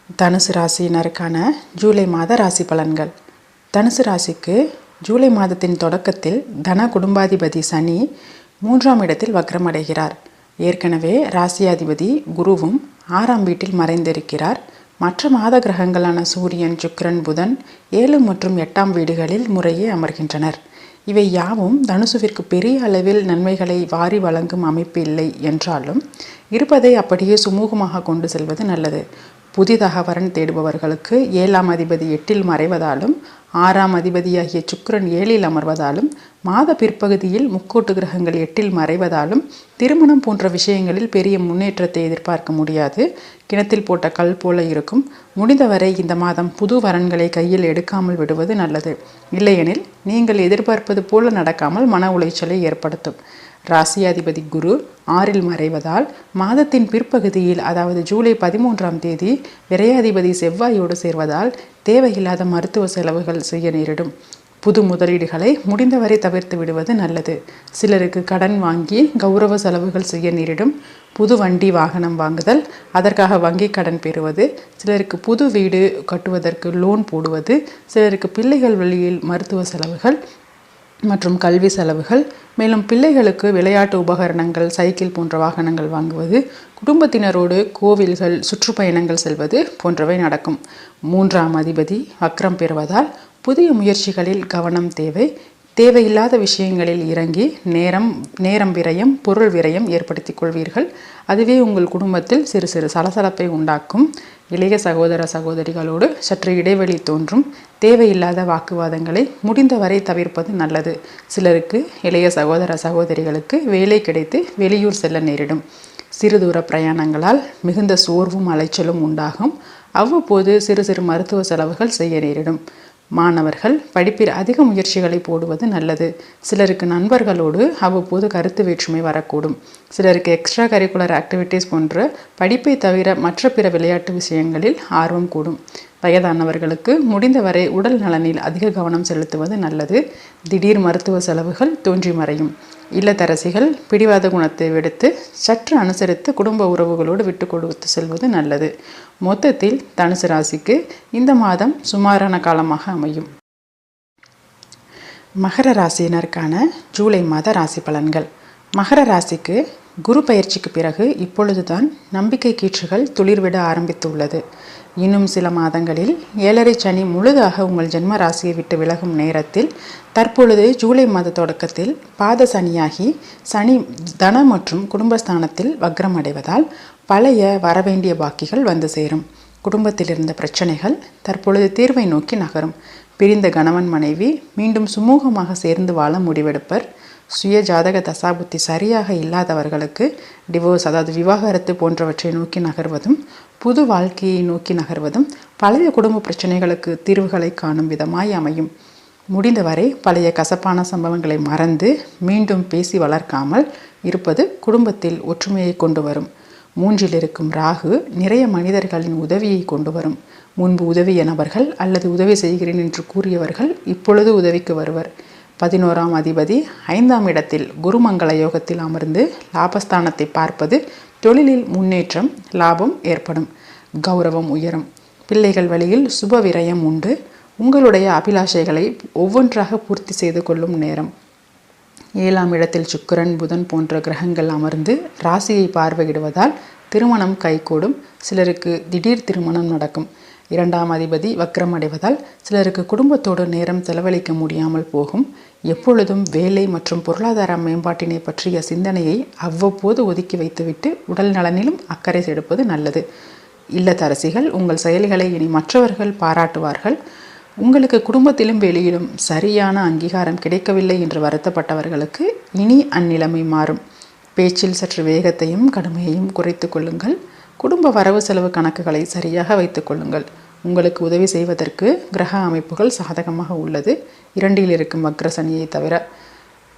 தனுசு ராசியினருக்கான ஜூலை மாத ராசி பலன்கள். தனுசு ராசிக்கு ஜூலை மாதத்தின் தொடக்கத்தில் தன குடும்பாதிபதி சனி 3ஆம் இடத்தில் வக்ரமடைகிறார். ஏற்கனவே ராசியாதிபதி குருவும் 6ஆம் வீட்டில் மறைந்திருக்கிறார். மற்ற மாத கிரகங்களான சூரியன், சுக்கிரன், புதன் 7 மற்றும் 8ஆம் வீடுகளில் முறையே அமர்கின்றனர். இவை யாவும் தனுசுவிற்கு பெரிய அளவில் நன்மைகளை வாரி வழங்கும் அமைப்பு இல்லை என்றாலும் இருப்பதை அப்படியே சுமூகமாக கொண்டு செல்வது நல்லது. புதிதாக வரன் தேடுபவர்களுக்கு 7ஆம் அதிபதி 8இல் மறைவதாலும் 6ஆம் அதிபதியாகிய சுக்கிரன் 7இல் அமர்வதாலும் மாத பிற்பகுதியில் முக்கோட்டு கிரகங்கள் 8இல் மறைவதாலும் திருமணம் போன்ற விஷயங்களில் பெரிய முன்னேற்றத்தை எதிர்பார்க்க முடியாது. கிணத்தில் போட்ட கல் போல இருக்கும். முடிந்தவரை இந்த மாதம் புது வரன்களை கையில் எடுக்காமல் விடுவது நல்லது. இல்லையெனில் நீங்கள் எதிர்பார்ப்பது போல நடக்காமல் மன உளைச்சலை ஏற்படுத்தும். ராசியாதிபதி குரு 6இல் மறைவதால் மாதத்தின் பிற்பகுதியில், அதாவது ஜூலை 13ஆம் தேதி விரையாதிபதி செவ்வாயோடு சேர்வதால் தேவையில்லாத மருத்துவ செலவுகள் செய்ய நேரிடும். புது முதலீடுகளை முடிந்தவரை தவிர்த்து விடுவது நல்லது. சிலருக்கு கடன் வாங்கி கௌரவ செலவுகள் செய்ய நேரிடும். புது வண்டி வாகனம் வாங்குதல், அதற்காக வங்கி கடன் பெறுவது, சிலருக்கு புது வீடு கட்டுவதற்கு லோன் போடுவது, சிலருக்கு பிள்ளைகள் வழியில் மருத்துவ செலவுகள் மற்றும் கல்வி செலவுகள், மேலும் பிள்ளைகளுக்கு விளையாட்டு உபகரணங்கள், சைக்கிள் போன்ற வாகனங்கள் வாங்குவது, குடும்பத்தினரோடு கோவில்கள், சுற்றுப்பயணங்கள் செல்வது போன்றவை நடக்கும். 3ஆம் அதிபதி வக்ரம் பெறுவதால் புதிய முயற்சிகளில் கவனம் தேவை. தேவையில்லாத விஷயங்களில் இறங்கி நேரம் விரயம், பொருள் விரயம் ஏற்படுத்திக் கொள்வீர்கள். அதுவே உங்கள் குடும்பத்தில் சிறு சிறு சலசலப்பை உண்டாக்கும். இளைய சகோதர சகோதரிகளோடு சற்று இடைவெளி தோன்றும். தேவையில்லாத வாக்குவாதங்களை முடிந்தவரை தவிர்ப்பது நல்லது. சிலருக்கு இளைய சகோதர சகோதரிகளுக்கு வேலை கிடைத்து வெளியூர் செல்ல நேரிடும். சிறு தூர பிரயாணங்களால் மிகுந்த சோர்வும் அலைச்சலும் உண்டாகும். அவ்வப்போது சிறு சிறு மருத்துவ செலவுகள் செய்ய நேரிடும். மாணவர்கள் படிப்பில் அதிக முயற்சிகளை போடுவது நல்லது. சிலருக்கு நண்பர்களோடு அவ்வப்போது கருத்து வேற்றுமை வரக்கூடும். சிலருக்கு எக்ஸ்ட்ரா கரிக்குலர் ஆக்டிவிட்டீஸ் போன்ற படிப்பை தவிர மற்ற பிற விளையாட்டு விஷயங்களில் ஆர்வம் கூடும். வயதானவர்களுக்கு முடிந்தவரை உடல் நலனில் அதிக கவனம் செலுத்துவது நல்லது. திடீர் மருத்துவ செலவுகள் தோன்றி மறையும். இல்லத்தரசிகள் பிடிவாத குணத்தை விடுத்து சற்று அனுசரித்து குடும்ப உறவுகளோடு விட்டு கொடுத்து செல்வது நல்லது. மொத்தத்தில் தனுசு ராசிக்கு இந்த மாதம் சுமாரான காலமாக அமையும். மகர ராசியினருக்கான ஜூலை மாத ராசி பலன்கள். மகர ராசிக்கு குரு பயிற்சிக்கு பிறகு இப்பொழுதுதான் நம்பிக்கை கீற்றுகள் துளிர்விட ஆரம்பித்துள்ளது. இன்னும் சில மாதங்களில் 7.5 சனி முழுதாக உங்கள் ஜென்ம ராசியை விட்டு விலகும் நேரத்தில் தற்பொழுது ஜூலை மாத தொடக்கத்தில் பாத சனியாகி சனி தன மற்றும் குடும்பஸ்தானத்தில் வக்ரம் அடைவதால் பழைய வரவேண்டிய பாக்கிகள் வந்து சேரும். குடும்பத்தில் இருந்த பிரச்சனைகள் தற்பொழுது தீர்வை நோக்கி நகரும். பிரிந்த கணவன் மனைவி மீண்டும் சுமூகமாக சேர்ந்து வாழ முடிவெடுப்பர். சுய ஜாதக தசாபுத்தி சரியாக இல்லாதவர்களுக்கு டிவோர்ஸ், அதாவது விவாகரத்து போன்றவற்றை நோக்கி நகர்வதும், புது வாழ்க்கையை நோக்கி நகர்வதும் பழைய குடும்ப பிரச்சனைகளுக்கு தீர்வுகளை காணும் விதமாய் அமையும். முடிந்தவரை பழைய கசப்பான சம்பவங்களை மறந்து மீண்டும் பேசி வளர்க்காமல் இருப்பது குடும்பத்தில் ஒற்றுமையை கொண்டு வரும். 3இல் இருக்கும் ராகு நிறைய மனிதர்களின் உதவியை கொண்டு வரும். முன்பு உதவிய நபர்கள் அல்லது உதவி செய்கிறேன் என்று கூறியவர்கள் இப்பொழுது உதவிக்கு வருவர். 11ஆம் அதிபதி 5ஆம் இடத்தில் குருமங்கள யோகத்தில் அமர்ந்து லாபஸ்தானத்தை பார்ப்பது தொழிலில் முன்னேற்றம், லாபம் ஏற்படும். கௌரவம் உயரும். பிள்ளைகள் வழியில் சுப விரயம் உண்டு. உங்களுடைய அபிலாஷைகளை ஒவ்வொன்றாக பூர்த்தி செய்து கொள்ளும் நேரம். 7ஆம் இடத்தில் சுக்கிரன், புதன் போன்ற கிரகங்கள் அமர்ந்து ராசியை பார்வையிடுவதால் திருமணம் கைகூடும். சிலருக்கு திடீர் திருமணம் நடக்கும். 2ஆம் அதிபதி வக்ரம் அடைவதால் சிலருக்கு குடும்பத்தோடு நேரம் செலவழிக்க முடியாமல் போகும். எப்பொழுதும் வேலை மற்றும் பொருளாதார மேம்பாட்டினை பற்றிய சிந்தனையை அவ்வப்போது ஒதுக்கி வைத்துவிட்டு உடல் நலனிலும் அக்கறை செலுத்துவது நல்லது. இல்லத்தரசிகள் உங்கள் செயல்களை இனி மற்றவர்கள் பாராட்டுவார்கள். உங்களுக்கு குடும்பத்திலும் வெளியிலும் சரியான அங்கீகாரம் கிடைக்கவில்லை என்று வருத்தப்பட்டவர்களுக்கு இனி அந்நிலைமை மாறும். பேச்சில் சற்று வேகத்தையும் கடுமையையும் குறைத்து கொள்ளுங்கள். குடும்ப வரவு செலவு கணக்குகளை சரியாக வைத்துக் கொள்ளுங்கள். உங்களுக்கு உதவி செய்வதற்கு கிரக அமைப்புகள் சாதகமாக உள்ளது. 2இல் இருக்கும் வக்ர சனியை தவிர.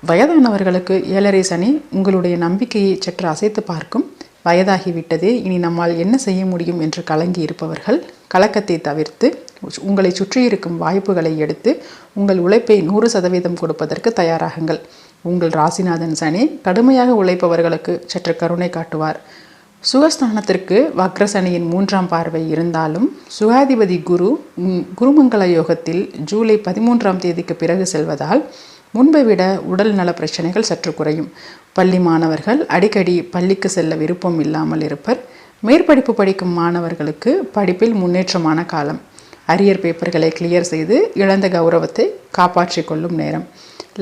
வயதானவர்களுக்கு 7.5 சனி உங்களுடைய நம்பிக்கையை சற்று அசைத்து பார்க்கும். வயதாகிவிட்டதே, இனி நம்மால் என்ன செய்ய முடியும் என்று கலங்கி இருப்பவர்கள் கலக்கத்தை தவிர்த்து உங்களை சுற்றியிருக்கும் வாய்ப்புகளை எடுத்து உங்கள் உழைப்பை 100% கொடுப்பதற்கு தயாராகுங்கள். உங்கள் ராசிநாதன் சனி கடுமையாக உழைப்பவர்களுக்கு சற்று கருணை காட்டுவார். சுகஸ்தானத்திற்கு வக்ரசனியின் 3ஆம் பார்வை இருந்தாலும் சுகாதிபதி குருமங்கள யோகத்தில் ஜூலை 13ஆம் தேதிக்கு பிறகு செல்வதால் முன்பை விட உடல் நல பிரச்சனைகள் சற்று குறையும். பள்ளி மாணவர்கள் அடிக்கடி பள்ளிக்கு செல்ல விருப்பம் இல்லாமல் இருப்பர். மேற்படிப்பு படிக்கும் மாணவர்களுக்கு படிப்பில் முன்னேற்றமான காலம். அரியர் பேப்பர்களை கிளியர் செய்து இழந்த கௌரவத்தை காப்பாற்றிக் கொள்ளும் நேரம்.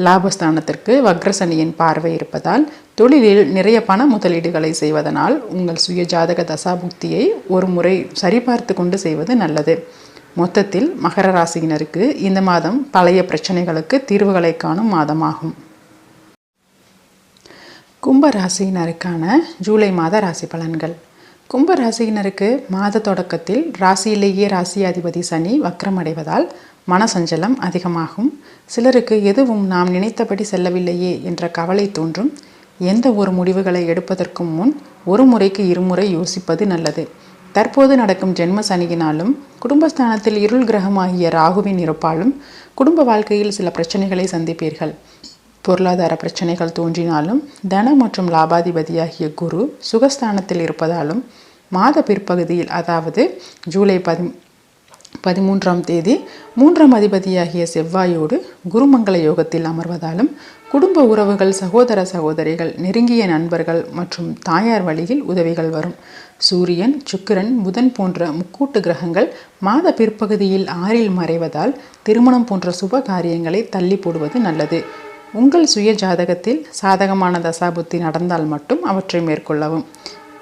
லாபஸ்தானத்திற்கு வக்ரசனியின் பார்வை இருப்பதால் தொழிலில் நிறைய பண முதலீடுகளை செய்வதனால் உங்கள் சுய ஜாதக தசாபுக்தியை ஒரு முறை சரிபார்த்து கொண்டு செய்வது நல்லது. மொத்தத்தில் மகர ராசியினருக்கு இந்த மாதம் பழைய பிரச்சனைகளுக்கு தீர்வுகளை காணும் மாதமாகும். கும்ப ராசியினருக்கான ஜூலை மாத ராசி பலன்கள். கும்ப ராசியினருக்கு மாத தொடக்கத்தில் ராசியிலேயே ராசியாதிபதி சனி வக்ரமடைவதால் மனசஞ்சலம் அதிகமாகும். சிலருக்கு எதுவும் நாம் நினைத்தபடி செல்லவில்லையே என்ற கவலை தோன்றும். எந்த ஒரு முடிவுகளை எடுப்பதற்கும் முன் ஒரு முறைக்கு இருமுறை யோசிப்பது நல்லது. தற்போது நடக்கும் ஜென்ம சனியினாலும் குடும்பஸ்தானத்தில் இருள் கிரகமாகிய ராகுவின் இருப்பாலும் குடும்ப வாழ்க்கையில் சில பிரச்சனைகளை சந்திப்பீர்கள். பொருளாதார பிரச்சனைகள் தோன்றினாலும் தன மற்றும் லாபாதிபதியாகிய குரு சுகஸ்தானத்தில் இருப்பதாலும் மாத பிற்பகுதியில், அதாவது ஜூலை 13ஆம் தேதி 3ஆம் அதிபதியாகிய செவ்வாயோடு குருமங்கள யோகத்தில் அமர்வதாலும் குடும்ப உறவுகள், சகோதர சகோதரிகள், நெருங்கிய நண்பர்கள் மற்றும் தாயார் வழியில் உதவிகள் வரும். சூரியன், சுக்கிரன், புதன் போன்ற முக்கூட்டு கிரகங்கள் மாத பிற்பகுதியில் 6இல் மறைவதால் திருமணம் போன்ற சுப காரியங்களை தள்ளி போடுவது நல்லது. உங்கள் சுய ஜாதகத்தில் சாதகமான தசாபுத்தி நடந்தால் மட்டும் அவற்றை மேற்கொள்ளவும்.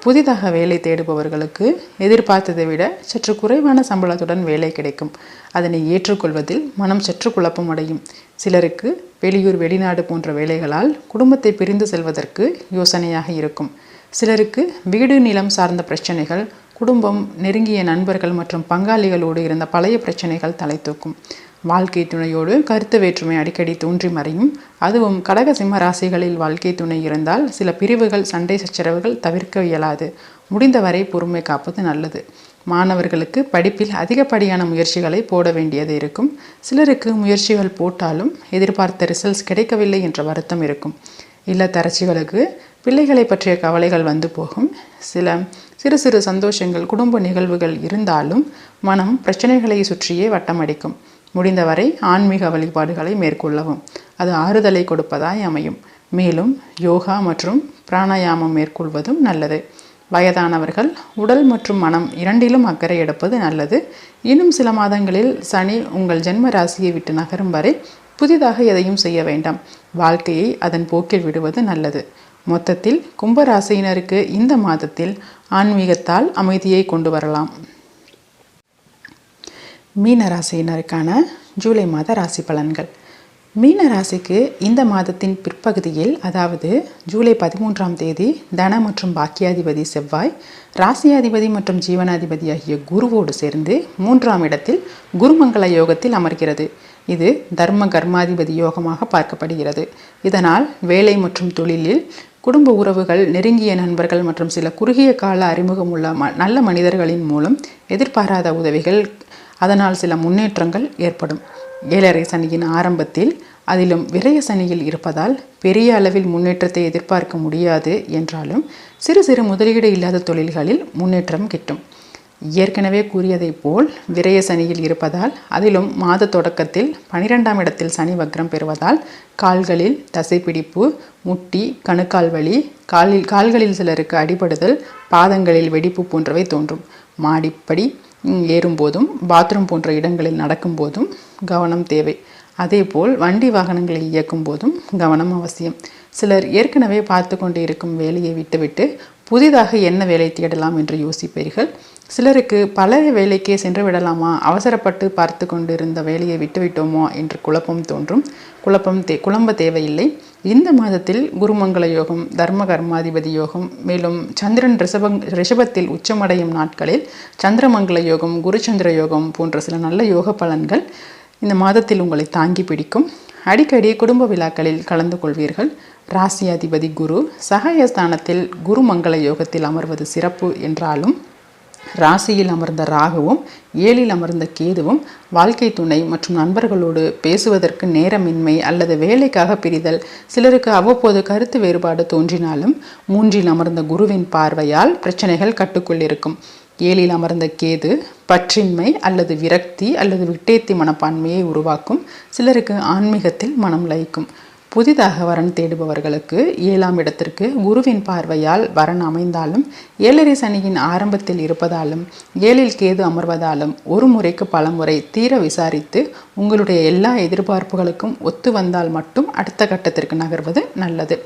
புதிதாக வேலை தேடுபவர்களுக்கு எதிர்பார்த்ததை விட சற்று குறைவான சம்பளத்துடன் வேலை கிடைக்கும். அதனை ஏற்றுக்கொள்வதில் மனம் சற்று குழப்பம் அடையும். சிலருக்கு வெளியூர், வெளிநாடு போன்ற வேலைகளால் குடும்பத்தை பிரிந்து செல்வதற்கு யோசனையாக இருக்கும். சிலருக்கு வீடு, நிலம் சார்ந்த பிரச்சனைகள், குடும்பம், நெருங்கிய நண்பர்கள் மற்றும் பங்காளிகளோடு இருந்த பழைய பிரச்சனைகள் தலை தூக்கும். வாழ்க்கை துணையோடு கருத்து வேற்றுமை அடிக்கடி தோன்றி மறையும். அதுவும் கடக சிம்ம ராசிகளில் வாழ்க்கை துணை இருந்தால் சில பிரிவுகள், சண்டை சச்சரவுகள் தவிர்க்க இயலாது. முடிந்தவரை பொறுமை காப்பது நல்லது. மாணவர்களுக்கு படிப்பில் அதிகப்படியான முயற்சிகளை போட வேண்டியது இருக்கும். சிலருக்கு முயற்சிகள் போட்டாலும் எதிர்பார்த்த ரிசல்ட்ஸ் கிடைக்கவில்லை என்ற வருத்தம் இருக்கும். இல்லத்தரசிகளுக்கு பிள்ளைகளை பற்றிய கவலைகள் வந்து போகும். சிறு சிறு சந்தோஷங்கள், குடும்ப நிகழ்வுகள் இருந்தாலும் மனம் பிரச்சனைகளை சுற்றியே வட்டமடிக்கும். முடிந்தவரை ஆன்மீக வழிபாடுகளை மேற்கொள்ளவும். அது ஆறுதலை கொடுப்பதாய் அமையும். மேலும் யோகா மற்றும் பிராணாயாமம் மேற்கொள்வதும் நல்லது. வயதானவர்கள் உடல் மற்றும் மனம் இரண்டிலும் அக்கறை எடுப்பது நல்லது. இன்னும் சில மாதங்களில் சனி உங்கள் ஜென்ம ராசியை விட்டு நகரும் வரை புதிதாக எதையும் செய்ய வேண்டாம். வாழ்க்கையை அதன் போக்கில் விடுவது நல்லது. மொத்தத்தில் கும்பராசியினருக்கு இந்த மாதத்தில் ஆன்மீகத்தால் அமைதியை கொண்டு வரலாம். மீன ராசியினருக்கான ஜூலை மாத ராசி பலன்கள். மீன ராசிக்கு இந்த மாதத்தின் பிற்பகுதியில், அதாவது ஜூலை 13ஆம் தேதி தன மற்றும் பாக்கியாதிபதி செவ்வாய் ராசியாதிபதி மற்றும் ஜீவனாதிபதி ஆகிய குருவோடு சேர்ந்து 3ஆம் இடத்தில் குருமங்கள யோகத்தில் அமர்கிறது. இது தர்ம கர்மாதிபதி யோகமாக பார்க்கப்படுகிறது. இதனால் வேலை மற்றும் தொழிலில், குடும்ப உறவுகள், நெருங்கிய நண்பர்கள் மற்றும் சில குறுகிய கால அறிமுகம் உள்ள நல்ல மனிதர்களின் மூலம் எதிர்பாராத உதவிகள், அதனால் சில முன்னேற்றங்கள் ஏற்படும். 7.5 சனியின் ஆரம்பத்தில், அதிலும் விரய சனியில் இருப்பதால் பெரிய அளவில் முன்னேற்றத்தை எதிர்பார்க்க முடியாது என்றாலும் சிறு சிறு முதலீடு இல்லாத தொழில்களில் முன்னேற்றம் கிட்டும். ஏற்கனவே கூறியதைப் போல் விரய சனியில் இருப்பதால், அதிலும் மாத தொடக்கத்தில் 12ஆம் இடத்தில் சனி வக்ரம் பெறுவதால் கால்களில் தசைப்பிடிப்பு, முட்டி, கணுக்கால் வலி, கால்களில் சிலருக்கு அடிபடுதல், பாதங்களில் வெடிப்பு போன்றவை தோன்றும். மாடிப்படி ஏறும்போதும் பாத்ரூம் போன்ற இடங்களில் நடக்கும்போதும் கவனம் தேவை. அதேபோல் வண்டி வாகனங்களை இயக்கும் போதும் கவனம் அவசியம். சிலர் ஏற்கனவே பார்த்து கொண்டு இருக்கும் வேலையை விட்டுவிட்டு புதிதாக என்ன வேலை தேடலாம் என்று யோசிப்பீர்கள். சிலருக்கு பழைய வேலைக்கே சென்று விடலாமா, அவசரப்பட்டு பார்த்து கொண்டு இருந்த வேலையை விட்டுவிட்டோமோ என்று குழப்பம் தோன்றும். குழம்ப தேவையில்லை. இந்த மாதத்தில் குருமங்கள யோகம், தர்ம கர்மாதிபதி யோகம், மேலும் சந்திரன் ரிஷபத்தில் உச்சமடையும் நாட்களில் சந்திரமங்கள யோகம், குருச்சந்திர யோகம் போன்ற சில நல்ல யோக பலன்கள் இந்த மாதத்தில் உங்களை தாங்கி பிடிக்கும். அடிக்கடி குடும்ப விழாக்களில் கலந்து கொள்வீர்கள். ராசி அதிபதி குரு சகாயஸ்தானத்தில் குருமங்கள யோகத்தில் அமர்வது சிறப்பு என்றாலும் ராசியில் அமர்ந்த ராகுவும் 7ல் அமர்ந்த கேதுவும் வாழ்க்கை துணை மற்றும் நண்பர்களோடு பேசுவதற்கு நேரமின்மை அல்லது வேலைக்காக பிரிதல், சிலருக்கு அவ்வப்போது கருத்து வேறுபாடு தோன்றினாலும் 3ல் அமர்ந்த குருவின் பார்வையால் பிரச்சனைகள் கட்டுக்குள் இருக்கும். 7ல் அமர்ந்த கேது பற்றின்மை அல்லது விரக்தி அல்லது விட்டேத்தி மனப்பான்மையை உருவாக்கும். சிலருக்கு ஆன்மீகத்தில் மனம் லயிக்கும். புதிதாக வரன் தேடுபவர்களுக்கு 7ஆம் இடத்திற்கு குருவின் பார்வையால் வரன் அமைந்தாலும் 7.5 சனியின் ஆரம்பத்தில் இருப்பதாலும் 7ல் கேது அமர்வதாலும் ஒரு முறைக்கு பல முறை தீர விசாரித்து உங்களுடைய எல்லா எதிர்பார்ப்புகளுக்கும் ஒத்து வந்தால் மட்டும் அடுத்த கட்டத்திற்கு நகர்வது நல்லது.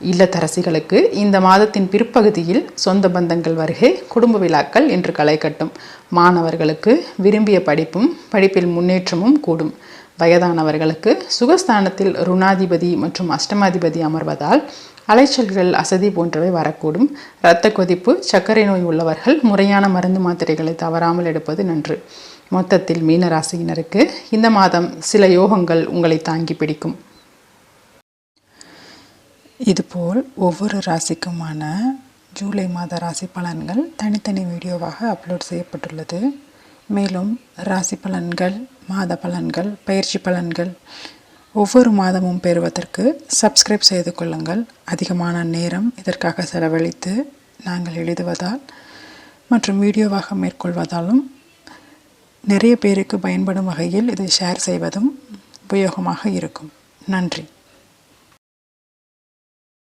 இல்லத்தரசிகளுக்கு இந்த மாதத்தின் பிற்பகுதியில் சொந்த பந்தங்கள் வருகை, குடும்ப விழாக்கள் என்று களை கட்டும். மாணவர்களுக்கு விரும்பிய படிப்பும் படிப்பில் முன்னேற்றமும் கூடும். வயதானவர்களுக்கு சுகஸ்தானத்தில் ருணாதிபதி மற்றும் அஷ்டமாதிபதி அமர்வதால் அலைச்சல்கள், அசதி போன்றவை வரக்கூடும். இரத்த கொதிப்பு, சர்க்கரை நோய் உள்ளவர்கள் முறையான மருந்து மாத்திரைகளை தவறாமல் எடுப்பது நன்று. மொத்தத்தில் மீனராசியினருக்கு இந்த மாதம் சில யோகங்கள் உங்களை தாங்கி பிடிக்கும். இதுபோல் ஒவ்வொரு ராசிக்குமான ஜூலை மாத ராசி பலன்கள் தனித்தனி வீடியோவாக அப்லோட் செய்யப்பட்டுள்ளது. மேலும் ராசி பலன்கள், மாத பலன்கள், பயிற்சி பலன்கள் ஒவ்வொரு மாதமும் பெறுவதற்கு சப்ஸ்கிரைப் செய்து கொள்ளுங்கள். அதிகமான நேரம் இதற்காக செலவழித்து நாங்கள் எழுதுவதால் மற்றும் வீடியோவாக மேற்கொள்வதாலும் நிறைய பேருக்கு பயன்படும் வகையில் இதை ஷேர் செய்வதும் உபயோகமாக இருக்கும். நன்றி.